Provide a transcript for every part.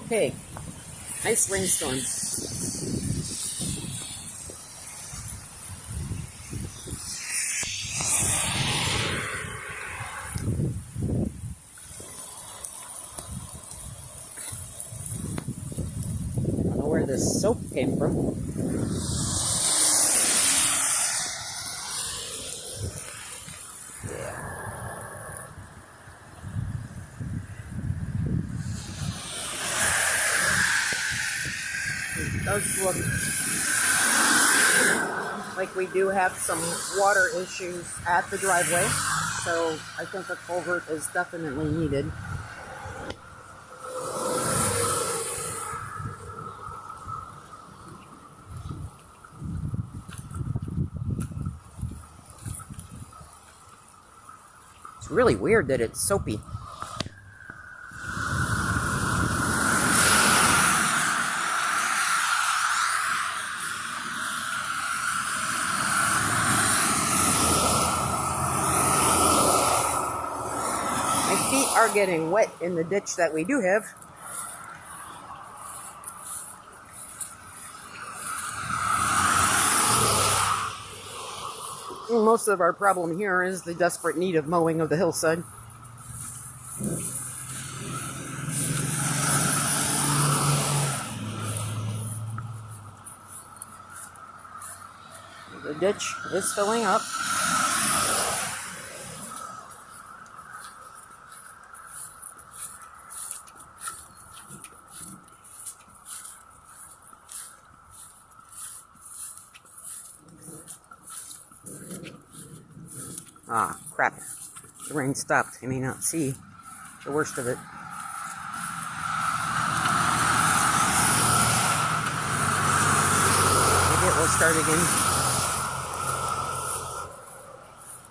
Okay, nice rainstorm. I don't know where this soap came from. It does look like we do have some water issues at the driveway, so I think a culvert is definitely needed. It's really weird that it's soapy. My feet are getting wet in the ditch that we do have. Most of our problem here is the desperate need of mowing of the hillside. The ditch is filling up. Ah, crap. The rain stopped. I may not see the worst of it. Maybe it will start again.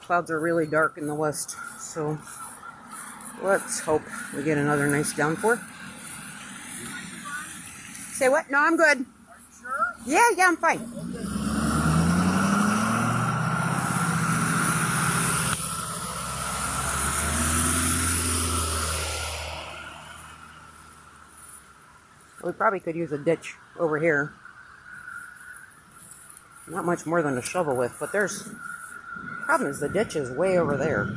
Clouds are really dark in the west, so let's hope we get another nice downpour. Say what? No, I'm good. Are you sure? Yeah, I'm fine. Okay. We probably could use a ditch over here. Not much more than a shovel width, but there's... problem is the ditch is way over there.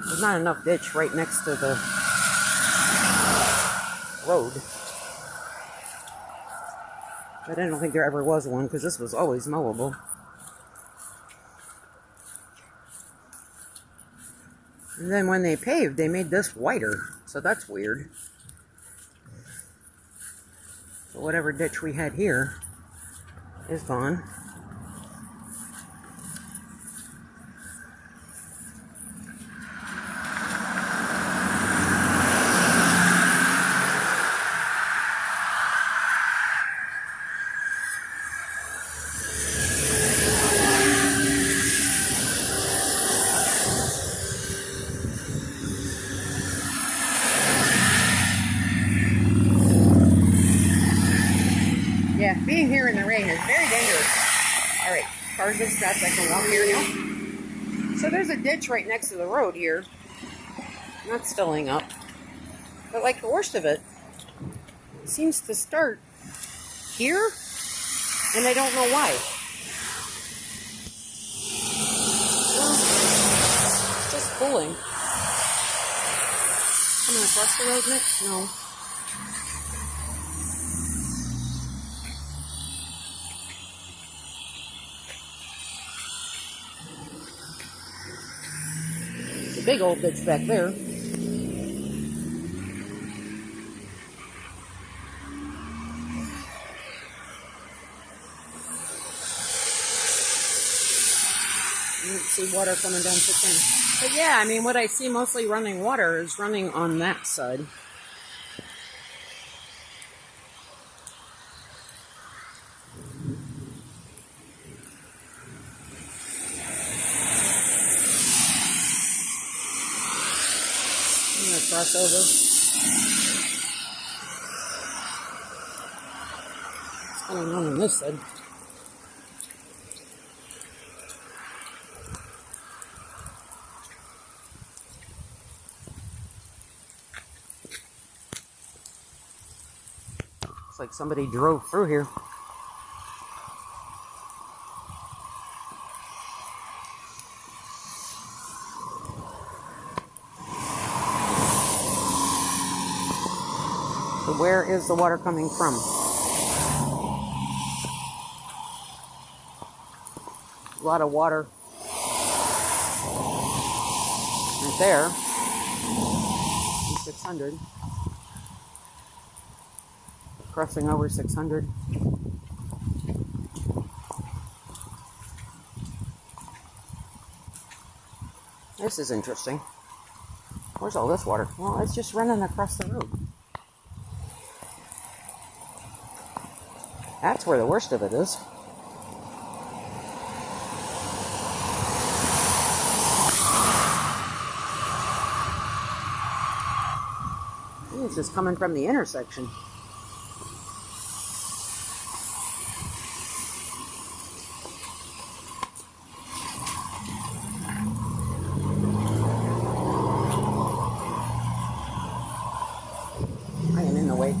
There's not enough ditch right next to the road. But I don't think there ever was one, because this was always mowable. And then when they paved, they made this wider, so that's weird. So whatever ditch we had here is gone. Yeah, being here in the rain is very dangerous. Alright, cars and stopped. I can walk here now. So there's a ditch right next to the road here. That's filling up. But like the worst of it seems to start here, and I don't know why. Well, it's just pulling. Coming across the road next? No. Big old ditch back there. Let's see water coming down 6 inches. But yeah, I mean, what I see mostly running water is running on that side. I'm gonna cross over. What's going on this side? like somebody drove through here. So where is the water coming from? A lot of water right there. 600. Crossing over 600. This is interesting. Where's all this water? Well, it's just running across the road. That's where the worst of it is. It's just coming from the intersection. I am in the way.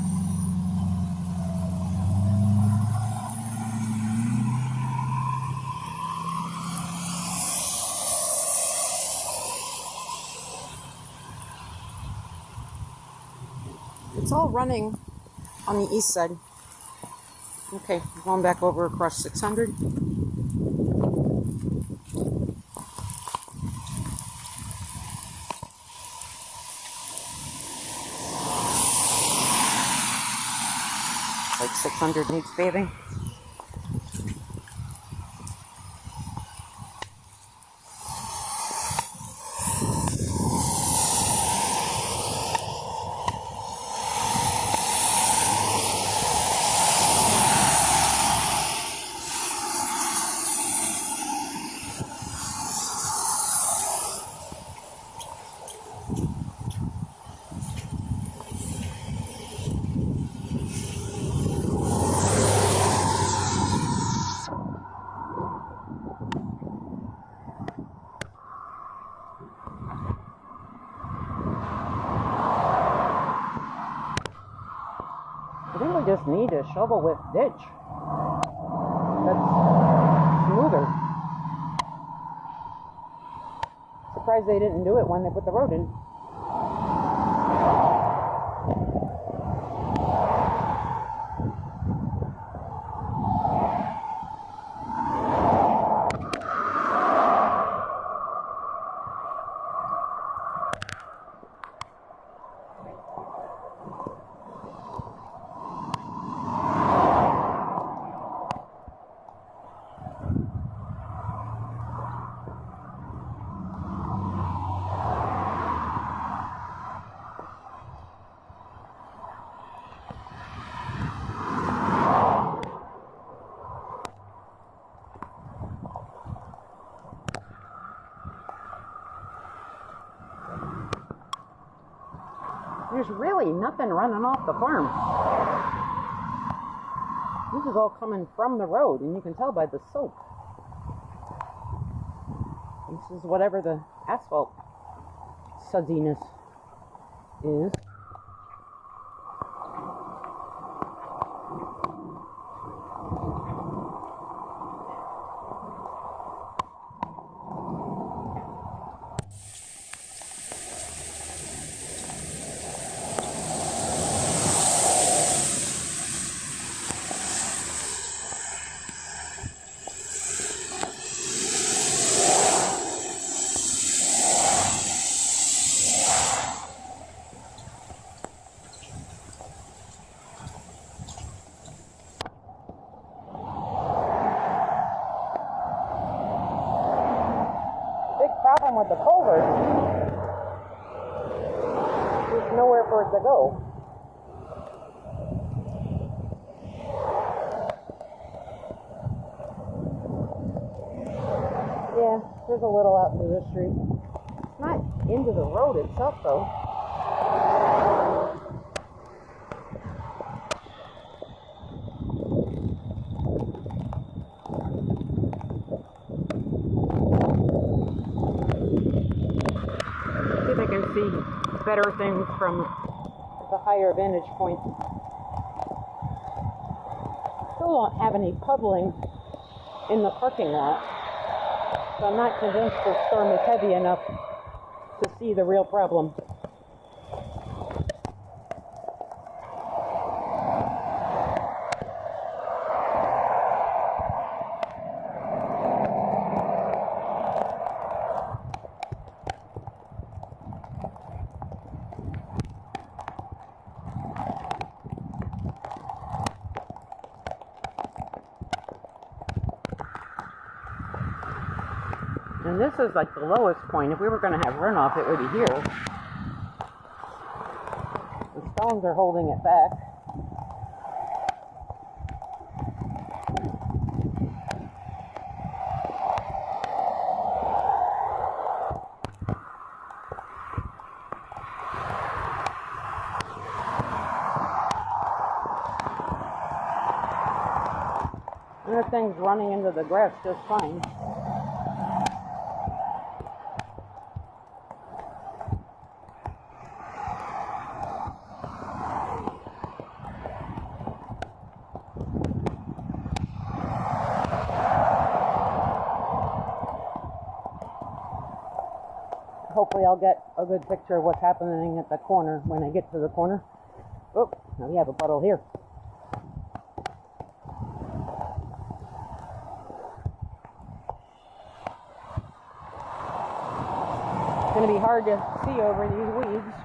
It's all running on the east side. Okay, going back over across 600. Like 600 needs paving. I think we just need a shovel width ditch. That's smoother. Surprised they didn't do it when they put the road in. There's really nothing running off the farm. This is all coming from the road, and you can tell by the soap. This is whatever the asphalt suddiness is. Problem with the culvert, there's nowhere for it to go. Yeah, there's a little out into the street. It's not into the road itself though. See better things from the higher vantage point. still don't have any puddling in the parking lot. So I'm not convinced the storm is heavy enough to see the real problem. And this is like the lowest point. If we were going to have runoff, it would be here. The stones are holding it back. And the thing's running into the grass just fine. Hopefully I'll get a good picture of what's happening at the corner when I get to the corner. Oh, now we have a puddle here. It's going to be hard to see over these weeds.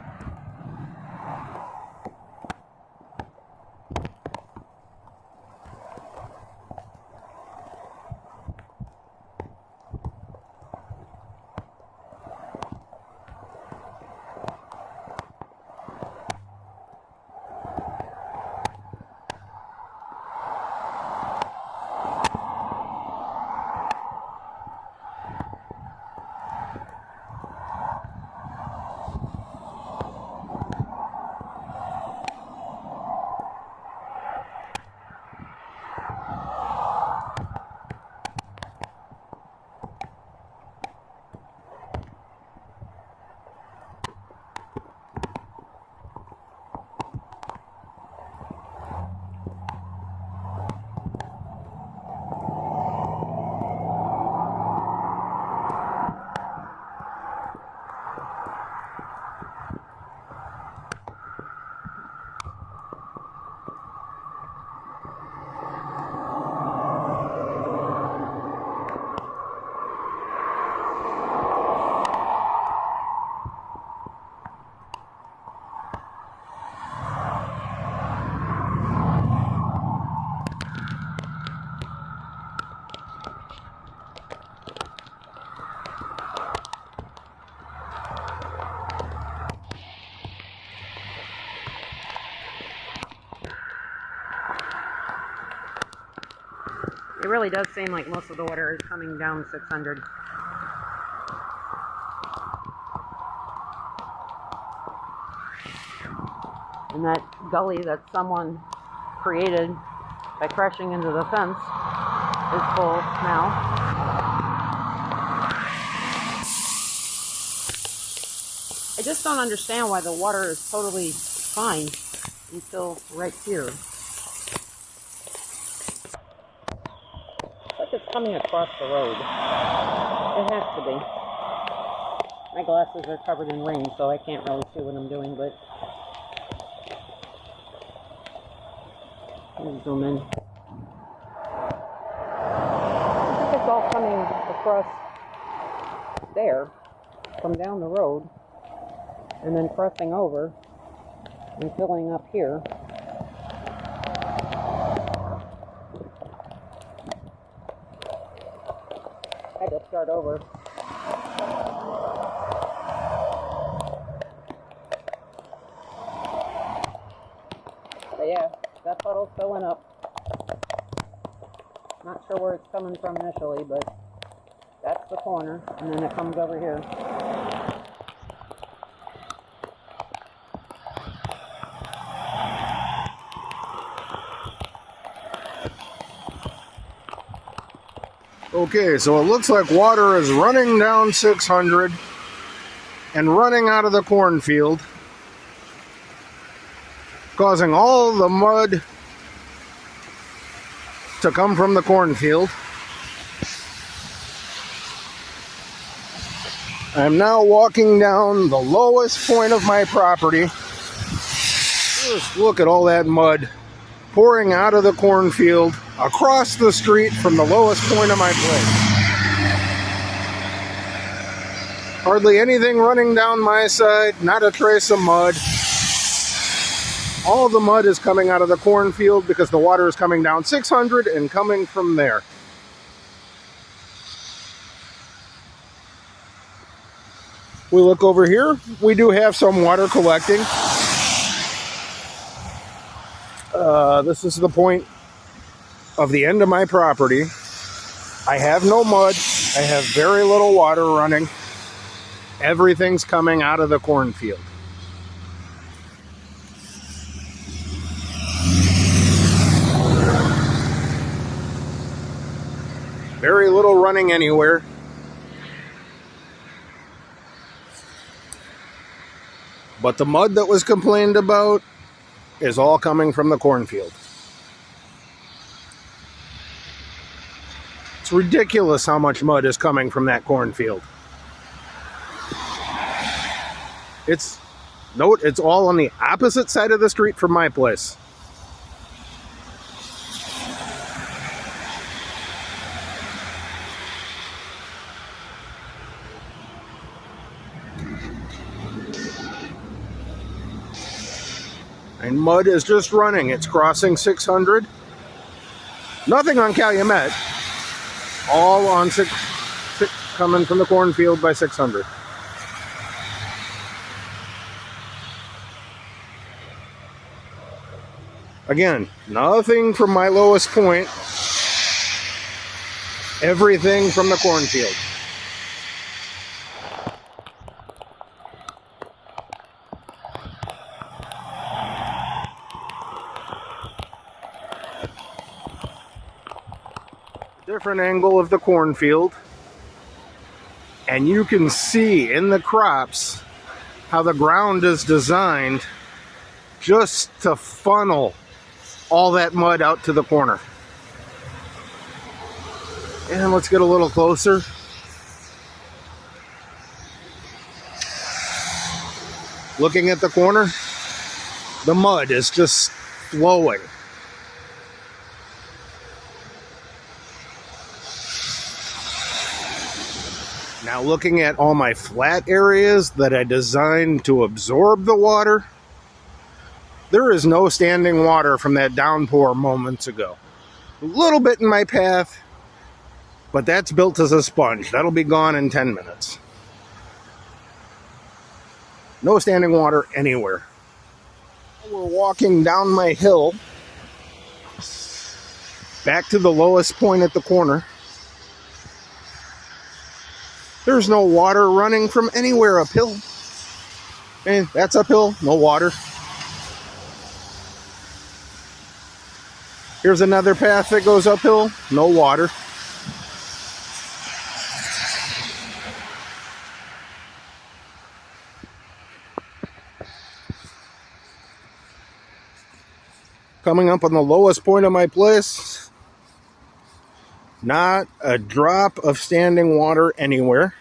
It really does seem like most of the water is coming down 600. And that gully that someone created by crashing into the fence is full now. I just don't understand why the water is totally fine until right here. It's like it's coming across the road. It has to be. My glasses are covered in rain, so I can't really see what I'm doing, but let me zoom in. I think it's all coming across there from down the road and then crossing over and filling up here. I had to start over. But yeah, that puddle's filling up. Not sure where it's coming from initially, but that's the corner, and then it comes over here. Okay, so it looks like water is running down 600 and running out of the cornfield, causing all the mud to come from the cornfield. I'm now walking down the lowest point of my property. Just look at all that mud pouring out of the cornfield across the street from the lowest point of my place. Hardly anything running down my side, not a trace of mud. All the mud is coming out of the cornfield because the water is coming down 600 and coming from there. We look over here, we do have some water collecting. This is the point of the end of my property. I have no mud. I have very little water running. Everything's coming out of the cornfield. Very little running anywhere. But the mud that was complained about is all coming from the cornfield. It's ridiculous how much mud is coming from that cornfield. It's all on the opposite side of the street from my place. And mud is just running. It's crossing 600. Nothing on Calumet. All on coming from the cornfield by 600. Again, nothing from my lowest point. Everything from the cornfield. Different angle of the cornfield, and you can see in the crops how the ground is designed just to funnel all that mud out to the corner. And let's get a little closer. Looking at the corner, the mud is just flowing. Now looking at all my flat areas that I designed to absorb the water, there is no standing water from that downpour moments ago. A little bit in my path, but that's built as a sponge. That'll be gone in 10 minutes. No standing water anywhere. We're walking down my hill, back to the lowest point at the corner. There's no water running from anywhere uphill. And that's uphill, no water. Here's another path that goes uphill, no water. Coming up on the lowest point of my place, not a drop of standing water anywhere.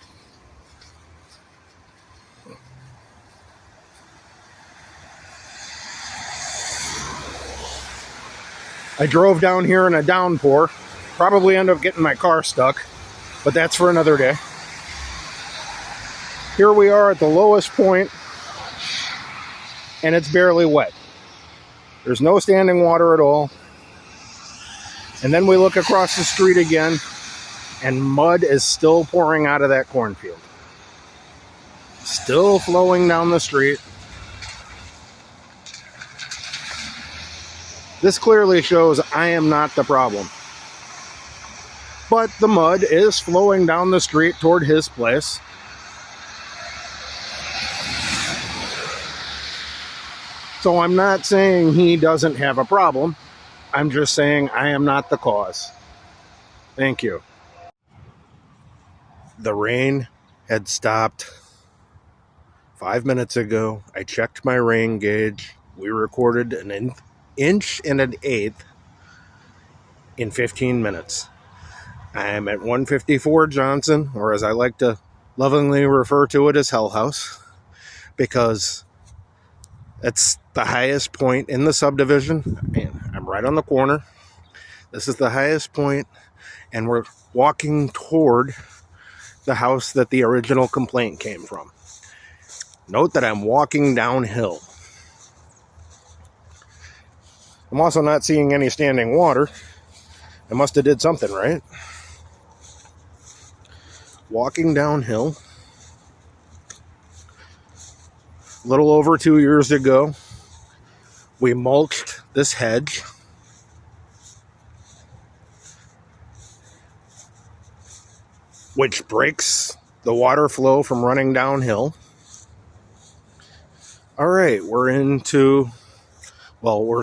I drove down here in a downpour. Probably end up getting my car stuck, but that's for another day. Here we are at the lowest point, and it's barely wet. There's no standing water at all. And then we look across the street again, and mud is still pouring out of that cornfield. Still flowing down the street. This clearly shows I am not the problem. But the mud is flowing down the street toward his place. So I'm not saying he doesn't have a problem. I'm just saying I am not the cause. Thank you. The rain had stopped 5 minutes ago. I checked my rain gauge. We recorded an inch and an eighth. in 15 minutes. I am at 154 Johnson, or as I like to lovingly refer to it as Hell House, because it's the highest point in the subdivision, and I'm right on the corner. This is the highest point, and we're walking toward the house that the original complaint came from. Note that I'm walking downhill. I'm also not seeing any standing water. I must have did something right. Walking downhill. A little over 2 years ago, we mulched this hedge. Which breaks the water flow from running downhill. All right, we're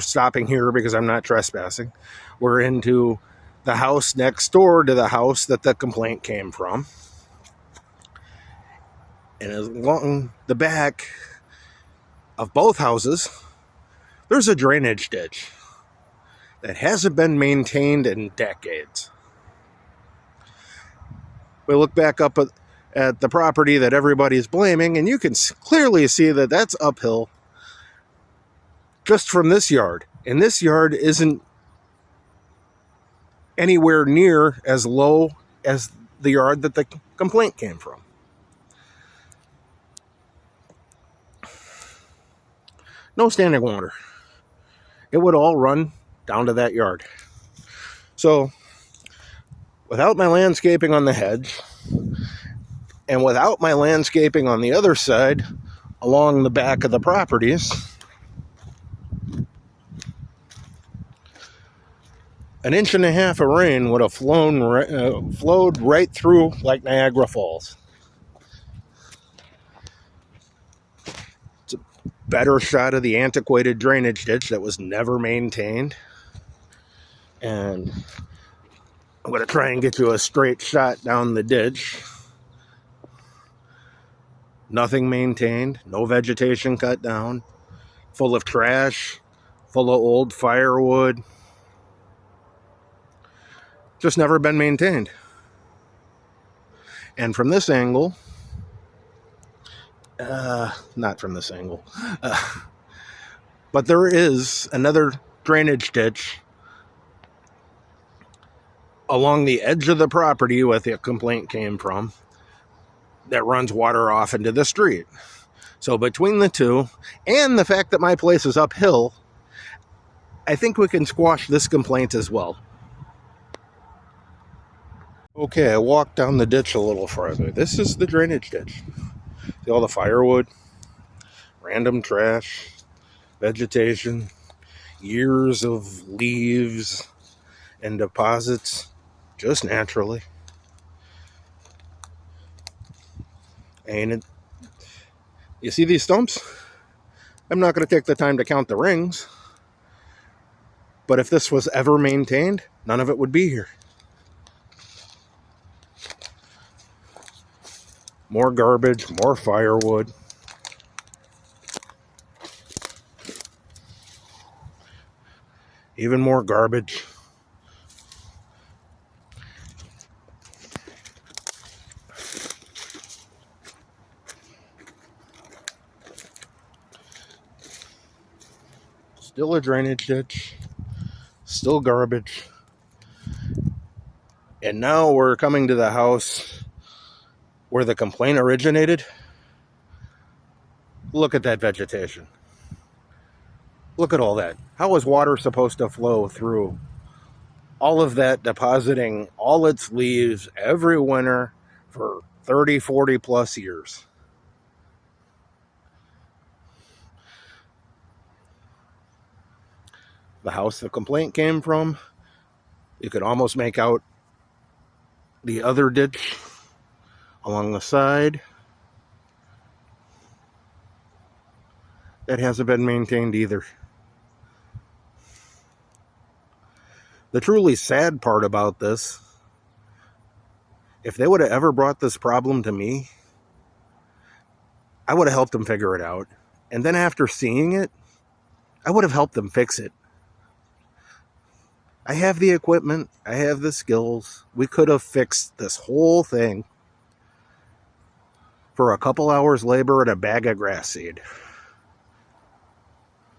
stopping here because I'm not trespassing. We're into the house next door to the house that the complaint came from. And along the back of both houses, there's a drainage ditch that hasn't been maintained in decades. We look back up at the property that everybody's blaming, and you can clearly see that that's uphill just from this yard. And this yard isn't anywhere near as low as the yard that the complaint came from. No standing water. It would all run down to that yard. So, without my landscaping on the hedge, and without my landscaping on the other side, along the back of the properties, an inch and a half of rain would have flowed right through like Niagara Falls. It's a better shot of the antiquated drainage ditch that was never maintained. And I'm going to try and get you a straight shot down the ditch. Nothing maintained, no vegetation cut down, full of trash, full of old firewood. Just never been maintained. And from this angle, not from this angle, but there is another drainage ditch along the edge of the property where the complaint came from that runs water off into the street. So between the two, and the fact that my place is uphill, I think we can squash this complaint as well. Okay, I walked down the ditch a little farther. This is the drainage ditch. See all the firewood, random trash, vegetation, years of leaves and deposits, just naturally. Ain't it? You see these stumps? I'm not going to take the time to count the rings, but if this was ever maintained, none of it would be here. More garbage, more firewood. Even more garbage. Still a drainage ditch. Still garbage. And now we're coming to the house where the complaint originated. Look at that vegetation. Look at all that. How is water supposed to flow through all of that, depositing all its leaves every winter for 30, 40 plus years? The house the complaint came from, you could almost make out the other ditch along the side that hasn't been maintained either. The truly sad part about this, if they would have ever brought this problem to me, I would have helped them figure it out. And then after seeing it, I would have helped them fix it. I have the equipment. I have the skills. We could have fixed this whole thing for a couple hours labor and a bag of grass seed.